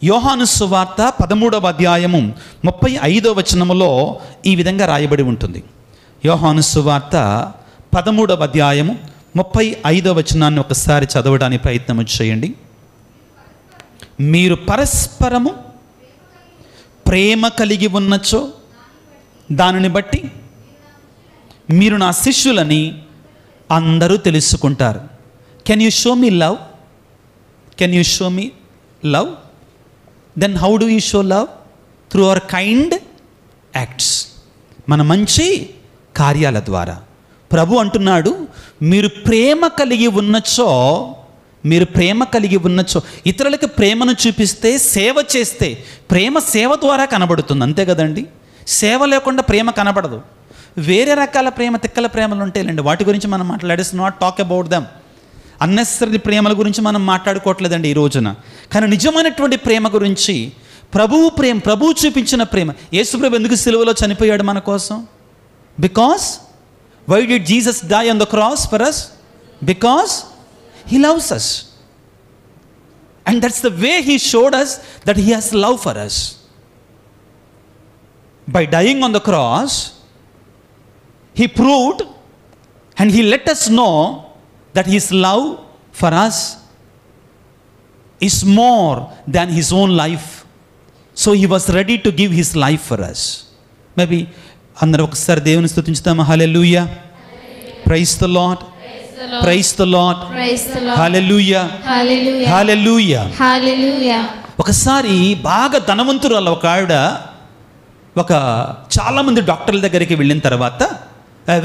యోహాను సువార్త 13వ అధ్యాయము 35వ వచనములో ఈ విధంగా రాయబడి ఉంటుంది. యోహాను సువార్త 13వ అధ్యాయము 35వ వచనాన్ని ఒకసారి చదవడానికి ప్రయత్నం చేయండి. మీరు పరస్పరము ప్రేమ కలిగి ఉన్నచో దానిని బట్టి మీరు నా శిష్యులని అందరూ తెలుసుకుంటారు. Can you show me love? Can you show me love? Then how do you show love? Through our kind acts, మన మంచి కార్యాల ద్వారా. ప్రభు అంటున్నాడు, మీరు ప్రేమ కలిగి ఉన్నచో, మీరు ప్రేమ కలిగి ఉన్నచో, ఇతరులకు ప్రేమను చూపిస్తే, సేవ చేస్తే, ప్రేమ సేవ ద్వారా కనబడుతుంది, అంతే కదండి. సేవ లేకుండా ప్రేమ కనబడదు. వేరే రకాల ప్రేమ, తిక్కల ప్రేమలు ఉంటాయండి, వాటి గురించి మనం మాట్లాడేసి not talk about them. Unnecessary ప్రేమల గురించి మనం మాట్లాడుకోవట్లేదండి ఈ రోజున. కానీ నిజమైనటువంటి ప్రేమ గురించి, ప్రభువు చూపించిన ప్రేమ. యేసుప్రభు ఎందుకు సిలువలో చనిపోయాడు మన కోసం? Because why did Jesus die on the cross for us? బికాస్ he loves us, and that's the way he showed us that he has love for us. By dying on the cross, he proved and he let us know that his love for us is more than his own life. So he was ready to give his life for us. Maybe అందరూ ఒకసారి దేవుని స్తుతించుదామా. Hallelujah, praise the Lord, praise the Lord, hallelujah, hallelujah, hallelujah. ఒకసారి బాగా ధనవంతురాలు ఒక ఆవిడ చాలామంది డాక్టర్ల దగ్గరికి వెళ్ళిన తర్వాత,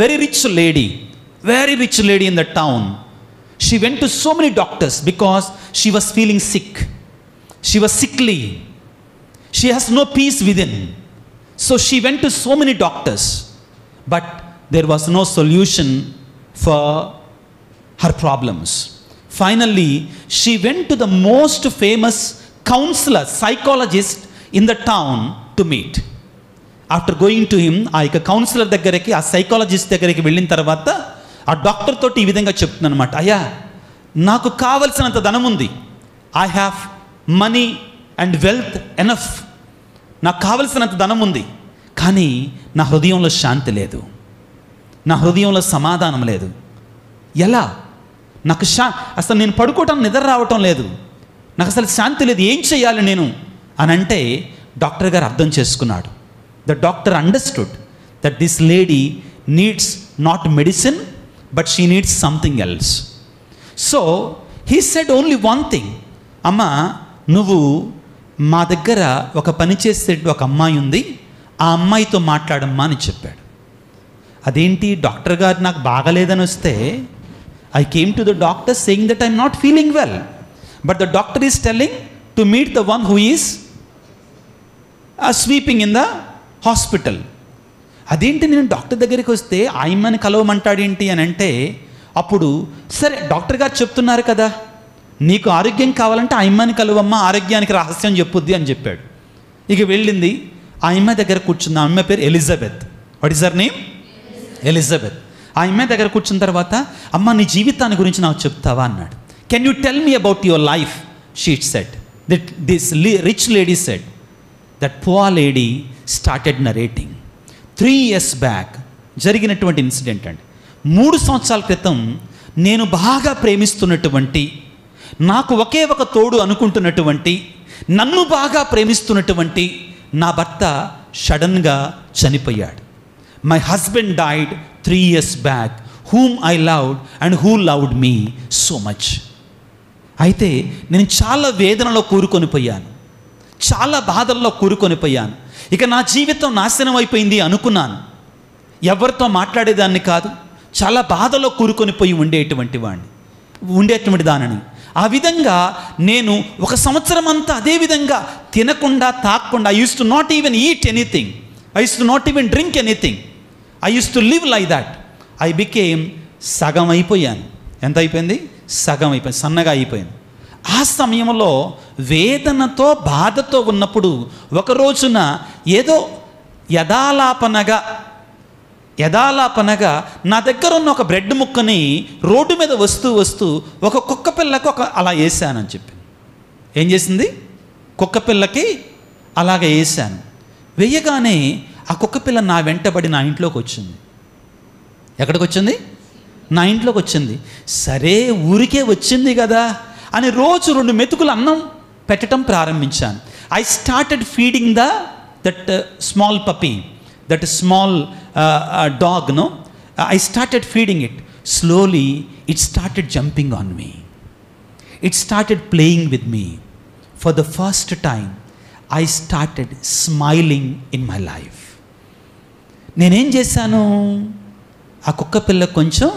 very rich lady in the town, she went to so many doctors because she was feeling sick, she was sickly, she has no peace within. So she went to so many doctors, but there was no solution for her problems. Finally, she went to the most famous counselor, psychologist in the town to meet. After going to him, ఆ యొక్క councillor దగ్గరికి, ఆ psychologist దగ్గరికి వెళ్ళిన తర్వాత ఆ doctor తోటి ఈ విధంగా చెప్తుంది అనమాట, అయ్యా, నాకు కావలసినంత ధనం ఉంది, I have money and wealth enough, నాకు కావలసినంత ధనం ఉంది, కానీ నా హృదయంలో శాంతి లేదు, నా హృదయంలో సమాధానం లేదు. ఎలా? నాకు అసలు నేను పడుకోవటం, నిద్ర రావటం లేదు, నాకు అసలు శాంతి లేదు, ఏం చేయాలి నేను అని అంటే, డాక్టర్ గారు అర్థం చేసుకున్నాడు. The doctor understood that this lady needs not medicine, but she needs something else. So he said only one thing, అమ్మా, నువ్వు మా దగ్గర ఒక పని చేసే ఒక అమ్మాయి ఉంది, ఆ అమ్మాయితో మాట్లాడమ్మా అని చెప్పాడు. అదేంటి, డాక్టర్ గారు నాకు బాగలేదని వస్తే, I came to the doctor saying that I'm not feeling well, but the doctor is telling to meet the one who is sweeping in the hospital. అదేంటి, నేను డాక్టర్ దగ్గరికి వస్తే ఆయమ్మని కలవమంటాడేంటి అని అంటే, అప్పుడు సరే డాక్టర్ గారు చెప్తున్నారు కదా, నీకు ఆరోగ్యం కావాలంటే ఆయమ్మని కలవమ్మా, ఆరోగ్యానికి రహస్యం చెప్పుద్ది అని చెప్పాడు. ఇక వెళ్ళింది, ఆ అమ్మాయి దగ్గర కూర్చుంది. ఆ అమ్మాయి పేరు Elizabeth. What is her name? Elizabeth. ఆ అమ్మాయి దగ్గర కూర్చున్న తర్వాత, అమ్మ, నీ జీవితాన్ని గురించి నాకు చెప్తావా అన్నాడు. Can you tell me about your life? She said that this rich lady said that poor lady started narrating 3 years back జరిగినటువంటి ఇన్సిడెంట్ అండి. 3 సంవత్సరాల క్రితం నేను బాగా ప్రేమిస్తున్నటువంటి, నాకు ఒకే ఒక తోడు అనుకుంటున్నటువంటి, నన్ను బాగా ప్రేమిస్తున్నటువంటి నా భర్త సడన్గా చనిపోయాడు. My husband died 3 years back, whom I loved and who loved me so much. అయితే నేను చాలా వేదనలో కూరుకొని పోయాను, చాలా బాధల్లో కూరుకొని పోయాను. ఇక నా జీవితం నాశనం అయిపోయింది అనుకున్నాను. ఎవరితో మాట్లాడేదాన్ని కాదు, చాలా బాధలో కూరుకొని పోయి ఉండేటువంటి దానిని. ఆ విధంగా నేను 1 సంవత్సరం అంతా అదే విధంగా తినకుండా, తాగకుండా, I used to not even eat anything, I used to not even drink anything, I used to live like that. I became సగం అయిపోయాను. ఎంత అయిపోయింది? సగం అయిపోయింది, సన్నగా అయిపోయింది. ఆ సమయంలో వేదనతో, బాధతో ఉన్నప్పుడు ఒక రోజున ఏదో యథాలాపనగా నా దగ్గర ఉన్న ఒక బ్రెడ్ ముక్కని రోడ్డు మీద వస్తూ ఒక కుక్క పిల్లకు అలా వేసానని చెప్పి, ఏం చేసింది? కుక్కపిల్లకి అలాగ వేసాను. వేయగానే ఆ కుక్కపిల్ల నా వెంటబడి నా ఇంట్లోకి వచ్చింది. ఎక్కడికి వచ్చింది? నా ఇంట్లోకి వచ్చింది. సరే ఊరికే వచ్చింది కదా అని రోజు 2 మెతుకులు అన్నం పెట్టడం ప్రారంభించాను. I started feeding that small puppy, that small dog, no. I started feeding it. Slowly, it started jumping on me. It started playing with me. For the first time, I started smiling in my life. నేనేం చేశాను? ఆ కుక్క పిల్ల కొంచెం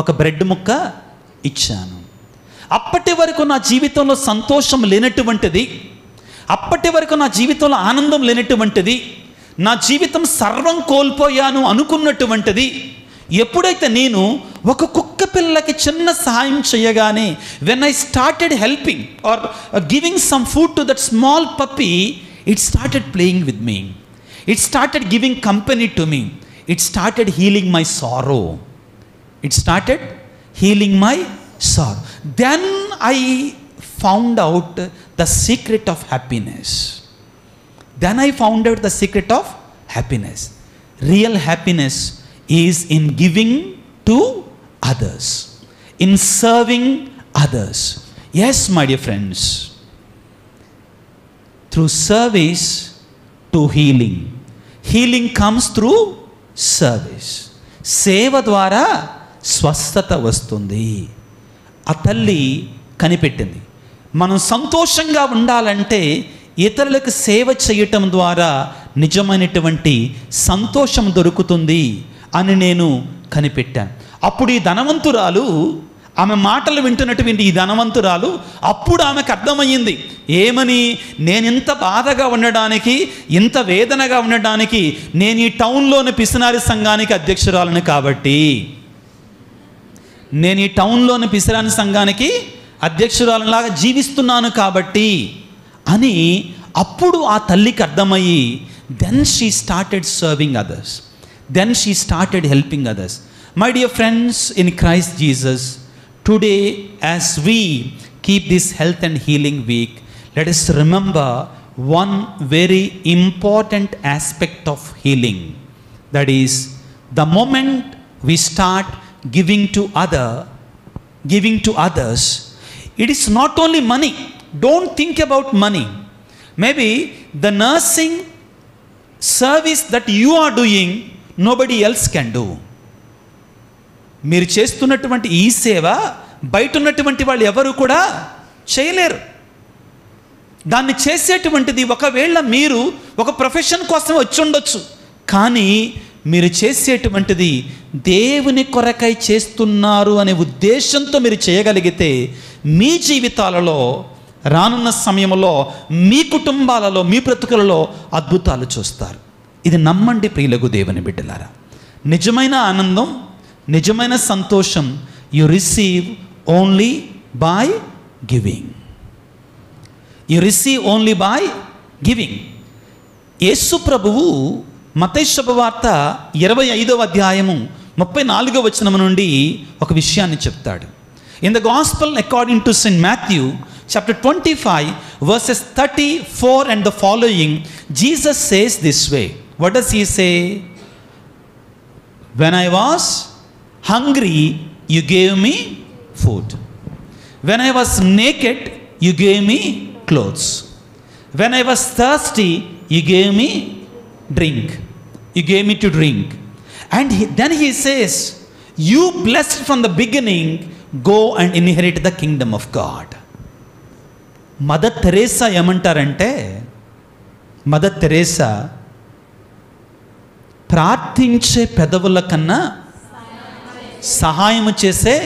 ఒక bread ముక్క ఇచ్చాను. అప్పటి వరకు నా జీవితంలో సంతోషం లేనటువంటిది, అప్పటి వరకు నా జీవితంలో ఆనందం లేనటువంటిది, నా జీవితం సర్వం కోల్పోయాను అనుకున్నటువంటిది, ఎప్పుడైతే నేను ఒక కుక్క పిల్లకి చిన్న సహాయం చేయగానే, when I started helping or giving some food to that small puppy, it started playing with me, it started giving company to me, it started healing my sorrow, it started healing my sorrow. Then I found out the secret of happiness. Then I found out the secret of happiness. Real happiness is in giving to others, in serving others. Yes, my dear friends. Through service to healing. Healing comes through service. సేవ ద్వారా స్వస్థత వస్తుంది. ఆ తల్లి కనిపెట్టింది, మనం సంతోషంగా ఉండాలంటే ఇతరులకు సేవ చేయటం ద్వారా నిజమైనటువంటి సంతోషం దొరుకుతుంది అని నేను కనిపెట్టాను. అప్పుడు ఈ ధనవంతురాలు, ఆమె మాటలు వింటున్నటువంటి ఈ ధనవంతురాలు, అప్పుడు ఆమెకు అర్థమయ్యింది ఏమని, నేను ఇంత బాధగా ఉండడానికి, ఇంత వేదనగా ఉండడానికి నేను ఈ టౌన్లోని పిసినారి సంఘానికి అధ్యక్షురాలను కాబట్టి, నేను ఈ టౌన్లోని పిసినారి సంఘానికి అధ్యక్షురాలలాగా జీవిస్తున్నాను కాబట్టి అని అప్పుడు ఆ తల్లికి అర్థమయ్యి, then she started serving others, then she started helping others. My dear friends in Christ Jesus, today as we keep this health and healing week, let us remember one very important aspect of healing. That is, the moment we start giving to others, it is not only money. Don't think about money. Maybe the nursing service that you are doing, nobody else can do. మీరు చేస్తున్నటువంటి ఈ సేవ బయట ఉన్నటువంటి వాళ్ళు ఎవరు కూడా చేయలేరు. దాన్ని చేసేటువంటిది ఒకవేళ మీరు ఒక ప్రొఫెషన్ కోసం వచ్చి ఉండొచ్చు, కానీ మీరు చేసేటువంటిది దేవుని కొరకై చేస్తున్నారు అనే ఉద్దేశంతో మీరు చేయగలిగితే, మీ జీవితాలలో రానున్న సమయంలో, మీ కుటుంబాలలో, మీ బ్రతుకులలో అద్భుతాలు చూస్తారు. ఇది నమ్మండి ప్రియులకు దేవుని బిడ్డలారా. నిజమైన ఆనందం, నిజమైన సంతోషం you receive only by giving. You receive only by giving. Yesu ప్రభువు మత్తయి శుభవార్త 25వ అధ్యాయము 34వ వచనం నుండి ఒక విషయాన్ని చెప్తాడు. In the gospel according to St. Matthew, chapter 25, verses 34 and the following, Jesus says this way. What does he say? When I was hungry, you gave me food. When I was naked, you gave me clothes. When I was thirsty, you gave me drink. You gave me to drink. And then he says, you blessed from the beginning, go and inherit the kingdom of God. Mother Teresa ఏమంటారంటే, Mother Teresa ప్రార్థించే పెదవుల కన్నా సహాయం చేసే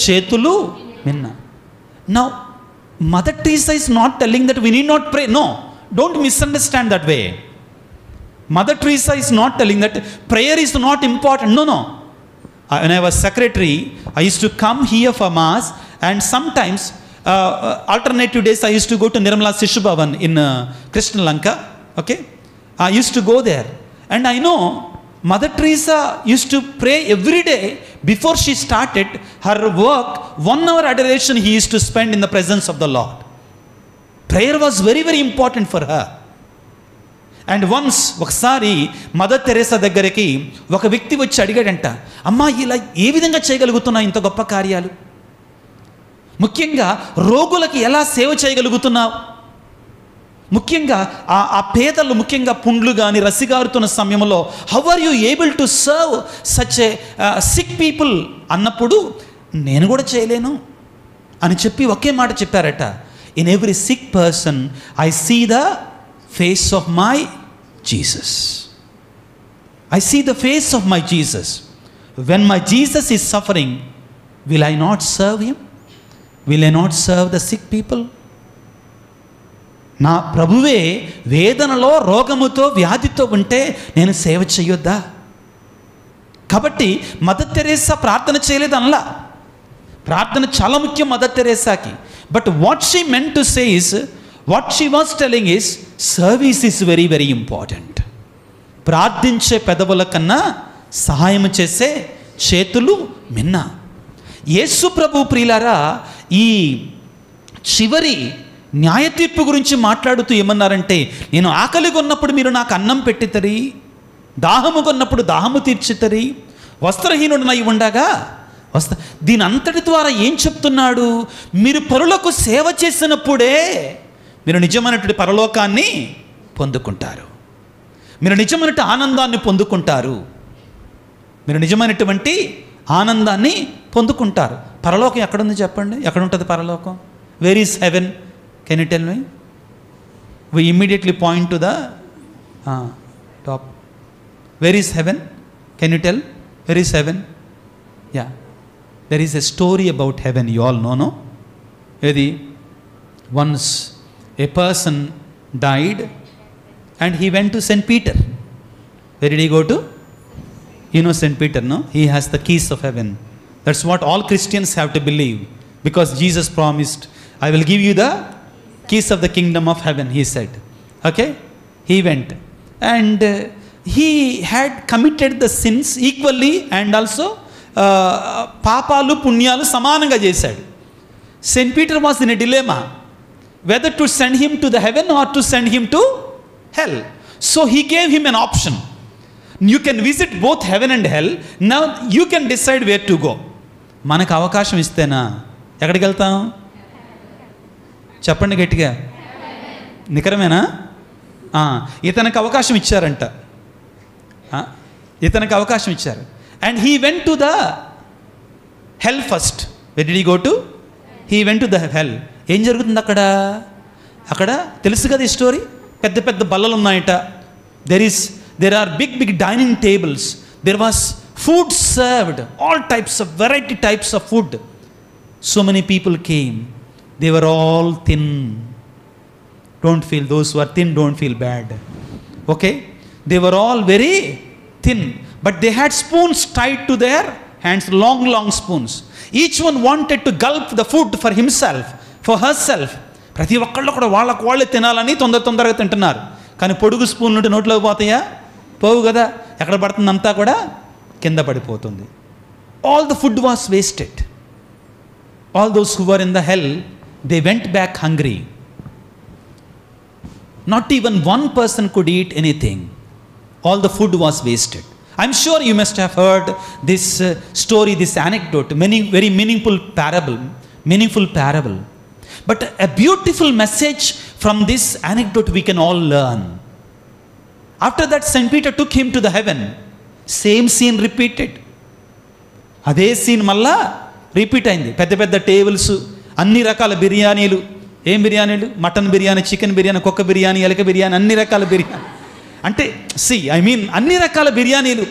చేతులు మిన్న. Now Mother Teresa is not telling that we need not pray. No, don't misunderstand that way. Mother Teresa is not telling that prayer is not important. No. When I was secretary, I used to come here for mass, and sometimes alternative days I used to go to Nirmala Sishu Bhavan in Krishna Lanka. Okay, I used to go there, and I know Mother Teresa used to pray every day before she started her work. 1 hour adoration he used to spend in the presence of the Lord. Prayer was very very important for her. And once ఒకసారి mother Teresa దగ్గరికి ఒక వ్యక్తి వచ్చి అడిగాడంట, అమ్మా ఇలా ఏ విధంగా చేయగలుగుతున్నావు ఇంత గొప్ప కార్యాలు, ముఖ్యంగా రోగులకి ఎలా సేవ చేయగలుగుతున్నావు, ముఖ్యంగా ఆ పేదలు ముఖ్యంగా పుండ్లు కానీ రసిగారుతున్న సమయంలో how are you able to serve such a sick people అన్నప్పుడు, నేను కూడా చేయలేను అని చెప్పి ఒకే మాట చెప్పారట, in every sick person I see the face of my Jesus. I see the face of my Jesus. When my Jesus is suffering, will I not serve him? Will I not serve the sick people? నా ప్రభువే వేదనలో రోగముతో వ్యాధితో ఉంటే నేను సేవ చేయొద్దా? కాబట్టి mother Teresa ప్రార్థన చేయలేదు అనలా, ప్రార్థన చాలా ముఖ్యం మదర్ తెరేసాకి. But what she meant to say is, what she was telling is, service is very very important. ప్రార్థించే పెదవుల కన్నా సహాయం చేసే చేతులు మిన్న. యేసు ప్రభు ప్రియులారా ఈ చివరి న్యాయ తీర్పు గురించి మాట్లాడుతూ ఏమన్నారంటే, నేను ఆకలిగా ఉన్నప్పుడు మీరు నాకు అన్నం పెట్టితరి, దాహము కొన్నప్పుడు దాహము తీర్చితరి, వస్త్రహీనుడనై ఉండగా దీని అంతటి ద్వారా ఏం చెప్తున్నాడు? మీరు పరులకు సేవ చేసినప్పుడే మీరు నిజమైనటువంటి పరలోకాన్ని పొందుకుంటారు, మీరు నిజమైనటువంటి ఆనందాన్ని పొందుకుంటారు, మీరు నిజమైనటువంటి ఆనందాన్ని పొందుకుంటారు. పరలోకం ఎక్కడుంది చెప్పండి? ఎక్కడ ఉంటుంది పరలోకం? Where is heaven? Can you tell me? We immediately point to the top. Where is heaven? Can you tell? Where is heaven? Yeah, there is a story about heaven, you all know, no? Edi once a person died and he went to St. Peter. Where did he go to? You know St. Peter, no? He has the keys of heaven. That's what all Christians have to believe, because Jesus promised, I will give you the keys of the kingdom of heaven, he said. Okay? He went and he had committed the sins equally and also పాపాలు పుణ్యాలు సమానంగా చేశాడు. Saint Peter was in a dilemma whether to send him to the heaven or to send him to hell. So he gave him an option. You can visit both heaven and hell, now you can decide where to go. మనకు అవకాశం ఇస్తేనా ఎక్కడికి వెళ్తాం? చెప్పండి గట్టిగా, నికరమేనా? ఇతనికి అవకాశం ఇచ్చారంట, ఇతనికి అవకాశం ఇచ్చారు. And he went to the hell first. Where did he go to? He went to the hell. ఏం జరుగుతుంది అక్కడ? అక్కడ తెలుసు కదా ఈ స్టోరీ. పెద్ద పెద్ద బల్లలు ఉన్నాయట. there are big dining tables. There was food served, all types of variety types of food. So many people came. They were all thin. Don't feel, those who are thin don't feel bad. Okay? They were all very thin. But they had spoons tied to their hands, long spoons. Each one wanted to gulp the food for himself, for herself. ప్రతి ఒక్కళ్ళు కూడా వాళ్ళకు వాళ్ళే తినాలని తొందరగా తింటున్నారు. కానీ పొడుగు స్పూన్ నుండి నోట్లోకి పోతాయా? పోవు కదా. ఎక్కడ పడుతుంది? అంతా కూడా కింద పడిపోతుంది. All the food was wasted. All those who were in the hell, they went back hungry. Not even one person could eat anything. All the food was wasted. I'm sure you must have heard this story, this anecdote, very meaningful parable. But a beautiful message from this anecdote we can all learn. After that, St. Peter took him to the heaven. Same scene repeated. అదే scene మళ్ళా repeat అయింది. పెద్ద tables, అన్ని రకాల బిర్యానీలు. ఏం బిర్యానీలు? Mutton biryani, chicken biryani, కుక్క బిర్యానీ, ఎలక బిర్యానీ, అన్ని రకాల బిర్యానీ. అంటే అన్ని రకాల బిర్యానీలు,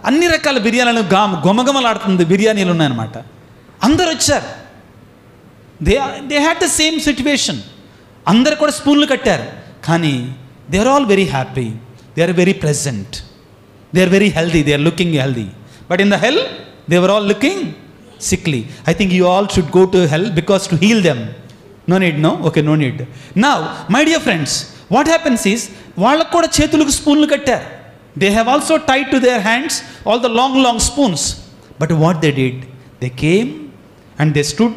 అన్ని రకాల బిర్యానీలు గొమగమలాడుతుంది బిర్యానీలు ఉన్నాయన్నమాట. అందరు వచ్చారు. They had the same situation. అందరు కూడా స్పూన్లు కట్టారు. కానీ they are all very happy, they are very present, they are very healthy, they are looking healthy. But in the hell they were all looking sickly. I think you all should go to hell because to heal them. No need, no? Okay, no need. Now, my dear friends, what happens is, వాళ్ళకు కూడా చేతులకు స్పూన్లు కట్టారు. They have also tied to their hands all the long spoons. But what they did, they came and they stood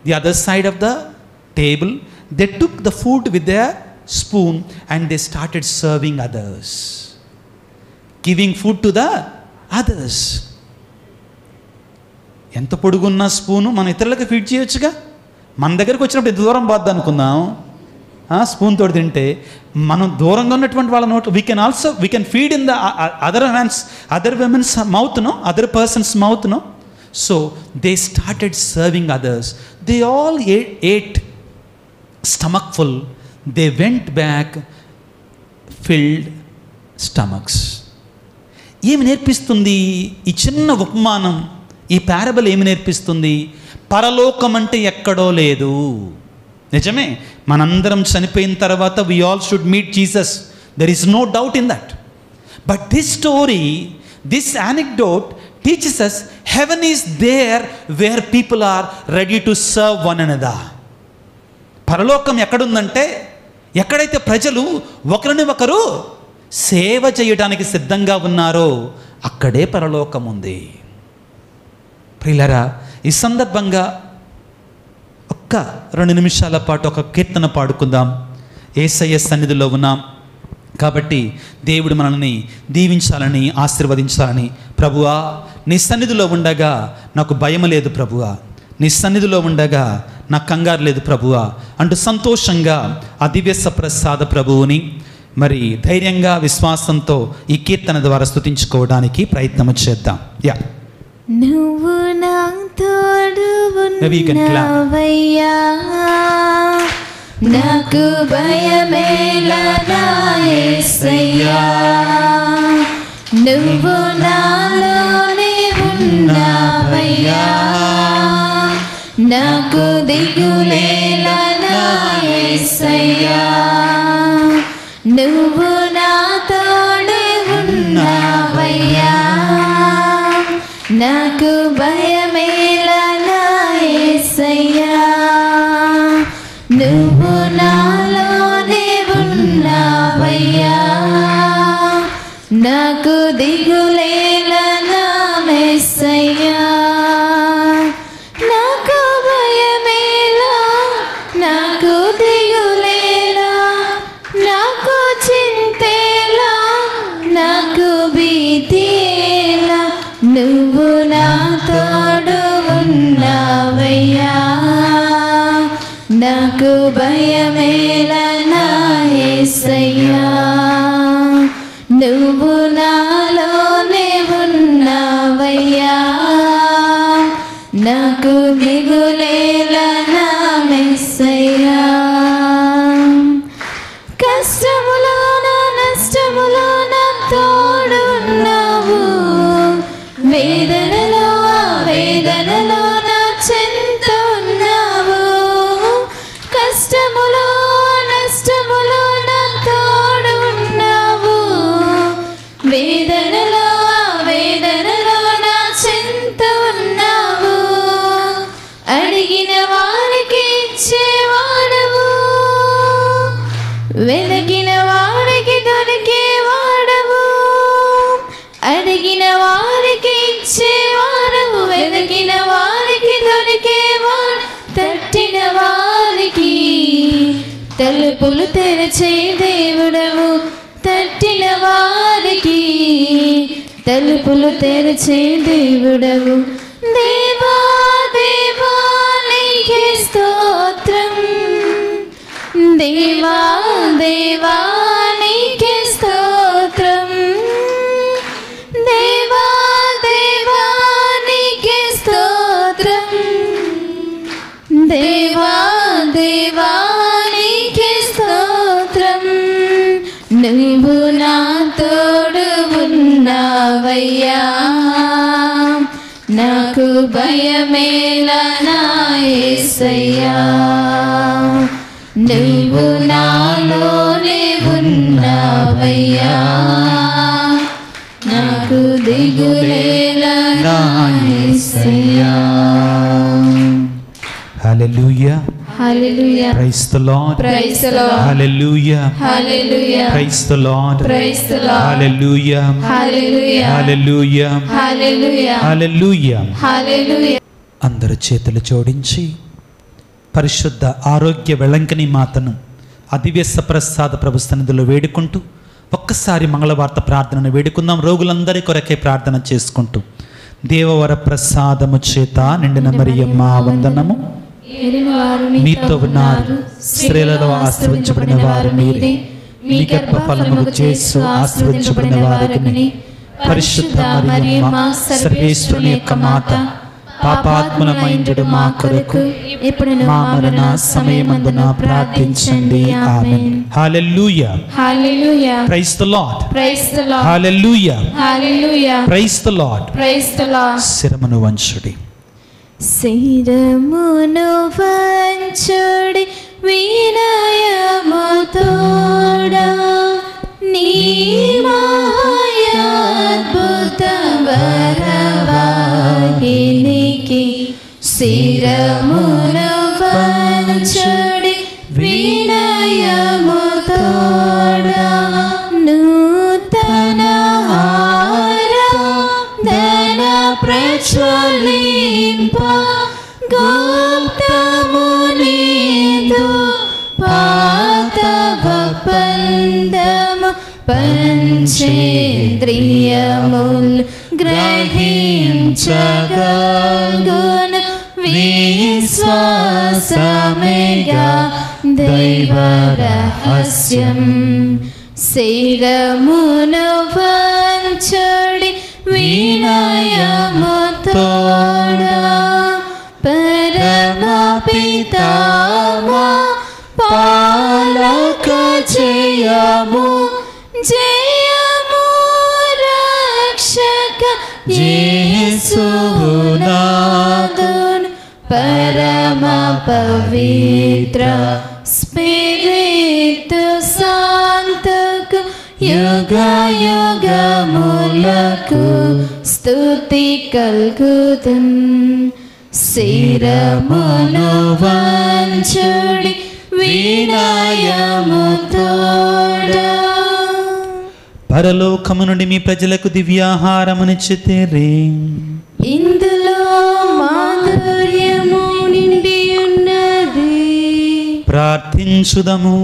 the other side of the table. They took the food with their spoon and they started serving others, giving food to the others. ఎంత పొడుగున్న spoon మనం ఇతరులకు feed చేయొచ్చుగా. మన దగ్గరకు వచ్చినప్పుడు ఎంత దూరం పోద్ది అనుకుందాం. స్పూన్ తోటి తింటే మనం దూరంగా ఉన్నటువంటి వాళ్ళ note we can feed in the other women's mouth, other persons mouth. So they started serving others. They all ate stomach full. They went back filled stomachs. ఏమి నేర్పిస్తుంది ఈ చిన్న ఉపమానం, ఈ పారబల్ ఏమి నేర్పిస్తుంది? పరలోకం అంటే ఎక్కడో లేదు. నిజమే, మనందరం చనిపోయిన తర్వాత we all should meet Jesus. There is no doubt in that. But this story, this anecdote teaches us heaven is there where people are ready to serve one another. పరలోకం ఎక్కడుందంటే ఎక్కడైతే ప్రజలు ఒకరిని ఒకరు సేవ చేయడానికి సిద్ధంగా ఉన్నారో అక్కడే పరలోకం ఉంది. ప్రియులారా, ఈ సందర్భంగా ఒక్క 2 నిమిషాల పాటు ఒక కీర్తన పాడుకుందాం. యేసయ్య సన్నిధిలో ఉన్నాం కాబట్టి దేవుడు మనల్ని దీవించాలని, ఆశీర్వదించాలని. ప్రభువా, నీ సన్నిధిలో ఉండగా నాకు భయం లేదు ప్రభువా, నీ సన్నిధిలో ఉండగా నాకు కంగారు లేదు ప్రభువా అంటూ సంతోషంగా ఆ దివ్య ప్రసాద ప్రభువుని మరి ధైర్యంగా, విశ్వాసంతో ఈ కీర్తన ద్వారా స్తుతించుకోవడానికి ప్రయత్నం చేద్దాం. నువ్వు నా తోడు ఉన్నావయ్యా, నాకు భయమేలా నా యేసయ్యా, నువ్వు నాలోనే ఉన్నావయ్యా, నాకు దిగులేలా నా యేసయ్యా, నువ్వు నా తోడు ఉన్నావయ్యా, నాకు భయమేలా నా యేసయ్యా, నువ్వు నాలోనే ఉన్నావయ్యా, నాకు దిగులేలా నా యేసయ్యా, నాకు భయమేలా, నాకు దిగులేలా, నాకు చింతేలా, నాకు భీతిలా, నువ్వు నా తోడు ఉన్నావయ్యా, నాకు భయమేలా నా యేసయ్యా, నువ్వు నాలోనే ఉన్నావయ్యా, నాకు దిగులేలా నా యేసయ్యా, కష్టములోన నష్టములోన తోడు ఉన్నావు, వేదనలో వేదనలో నా చెంత ఉన్నావు, కష్టములో నష్టములో నా తోడు ఉన్నావు, వేదనలో వేదనలో నా చెంత ఉన్నావు, అడిగిన వారికి ఇచ్చేవాడవు, వెతికిన వారికి దొరికేవాడవు, అడిగిన వారికి ఇచ్చేవాడవు, వెతికిన వారికి దొరికేవాడు, తట్టిన వారికి తలుపులు తెరచే దేవుడవు, తట్టిన వారికి తలుపులు తెరచే దేవుడవు, దేవా దేవా నీకే స్తోత్రం, దేవా దేవా నీకే స్తోత్రం, దేవా దేవా నీకే స్తోత్రం, దేవా దేవా నీకే స్తోత్రం, నువ్వు నా తోడు ఉన్నావయ్యా, నాకు భయమేలా నా యేసయ్యా, నువ్వు నాలోనే ఉన్నావయ్యా, నాకు దిగులేలా నా యేసయ్యా. Hallelujah, hallelujah, praise the Lord, praise the Lord, hallelujah, hallelujah, praise the Lord, praise the Lord, hallelujah, hallelujah, hallelujah, hallelujah, hallelujah, hallelujah. అందరూ చేతులు జోడించి పరిశుద్ధ ఆరోగ్య వెళంకని మాతను అదివ్యస ప్రసాద ప్రభు సన్నిధిలో వేడుకుంటూ ఒక్కసారి మంగళవార్త ప్రార్థనను వేడుకుందాం. రోగులందరి కొరకే ప్రార్థన చేసుకుంటూ దేవవర ప్రసాదము చేత నిండిన మరియమ్మ వందనము, మీతో ఉన్నారు స్త్రీలలో ఆశ్రయించబడిన వారు మీరే, మీ గర్భ ఫలములు యేసు ఆశ్రయించబడిన వారిని. పరిశుద్ధ మరియమ్మ సర్వేశ్వరుని యొక్క మాత, పాపాత్ములమైండు మా కొరకు ఇప్పుడు మా మరణ సమయమందున ప్రార్థించండి. Amen. Hallelujah. Hallelujah. Praise the Lord. Praise the Lord. Hallelujah. Hallelujah. Praise the Lord. Praise the Lord. శిరమును వంచుడి. శిరమును వంచుడి వినయముతోడా, నీ మహాద్భుత వరవాహినికి. శిరమును వంచుడి వినయముతోడా, నూతన ఆరాధన ప్రజ్వలింప గుప్తము నీదు పాతవ పందము. పంచేంద్రియముల్ గ్రహించగలుగున విశ్వాసమేగా దైవ రహస్యం. శిరమును వంచుడి వినయముతోడా, పరమ పితామా పాలక జయము జయము రక్షక యేసునాథున్. పరమ పవిత్ర స్పిరితు శాంతకు యుగ యుగములకు స్తుతి కల్గుతున్. శిరమును వంచుడి వినయముతోడా. పరలోకము నుండి మీ ప్రజలకు దివ్యాహారమునిచ్చితిరి. ఇందులో మాధుర్యము నిండి ఉన్నది. ప్రార్థించుదము.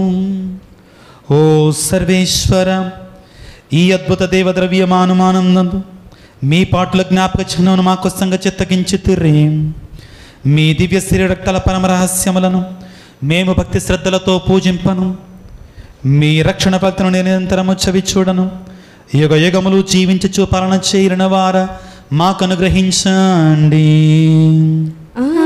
ఓ సర్వేశ్వర, ఈ అద్భుత దేవద్రవ్యమానుమానందు మీ పాటల జ్ఞాపక చిహ్నమును మా కోసంగా చిత్తగించితిరి. మీ దివ్య శరీర రక్తాల పరమ రహస్యములను మేము భక్తి శ్రద్ధలతో పూజింపను. మీ రక్షణ ఫలితను నిరంతరము చవి చూడను. యుగ యుగములు జీవించు పాలన చేయన వార మాకు అనుగ్రహించండి. ఆమేన్.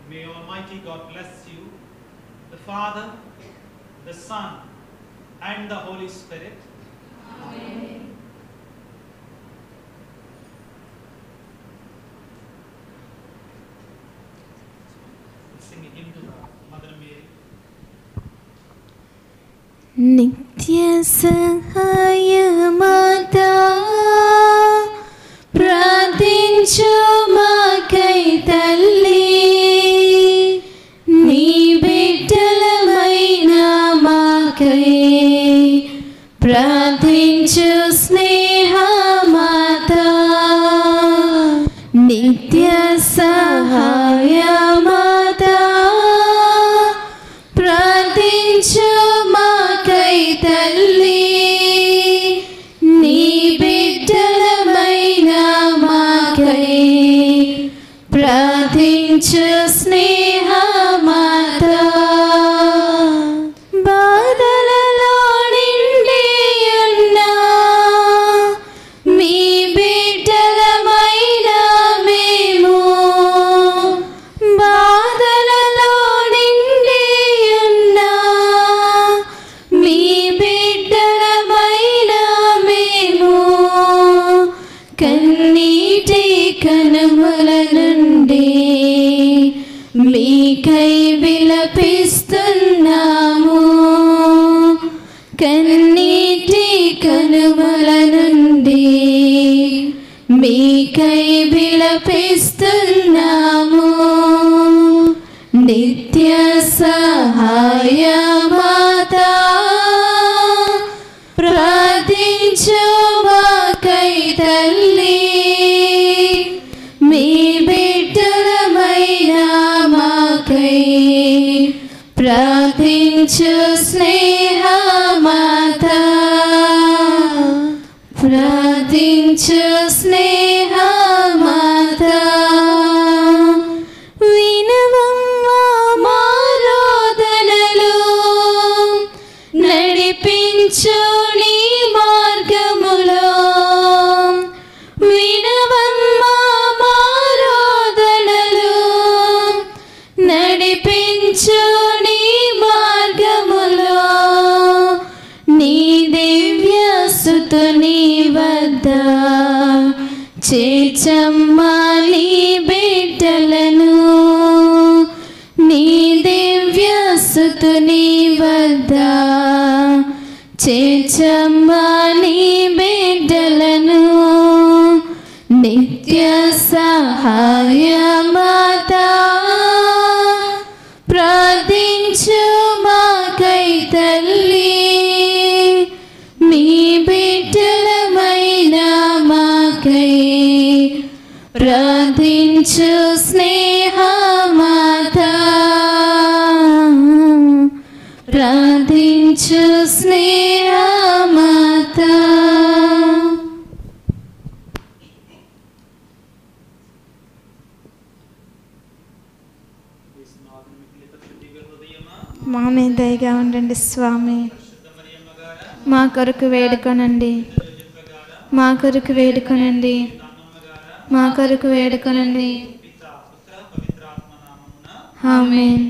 May Almighty God bless you, the Father, the Son, and the Holy Spirit. Amen. Sing a hymn to Mother Mary. నిత్య సహాయ మాతా, ప్రార్థించు మాకై తల్లి. నీ బిడ్డలమైన మాకై ప్రార్థించు స్నేహ మాతా. నిత్య సహాయ మాతా, ప్రార్థించు మాకై తల్లి. విలపిస్తున్నాము, కన్నీటి కనుమల నుండి మీకై విలపిస్తున్నాము. నిత్య సహాయ మాతా, ప్రార్థించు మాకై తల్లి. మీ బిడ్డలమైన మాకై ప్రార్థించు స్నేహమాతా, ప్రార్థించు స్నేహమాతా. వినవమ్మా మా రోదనలు, నడిపించు నీ మార్గములో. వినవమ్మా మా రోదనలు, నడిపించు నీ మార్గములో. నీ దివ్య సుతుని వద్ద చేర్చమ్మా నీ బిడ్డలను. నీ దివ్య సుతుని వద్ద చేర్చమ్మా నీ బిడ్డలను. నిత్య సహాయ మాతా, ప్రార్థించు మాకై తల్లి. మీ బిడ్డలమైన మాకై ప్రార్థించు స్నేహమాతా, ప్రార్థించు స్నేహమాతా. మా మీద దయగా ఉండండి స్వామి. మా కొరకు వేడుకొనండి, మా కొరకు వేడుకొనండి, మా కొరకు వేడుకొనండి. ఆమేన్.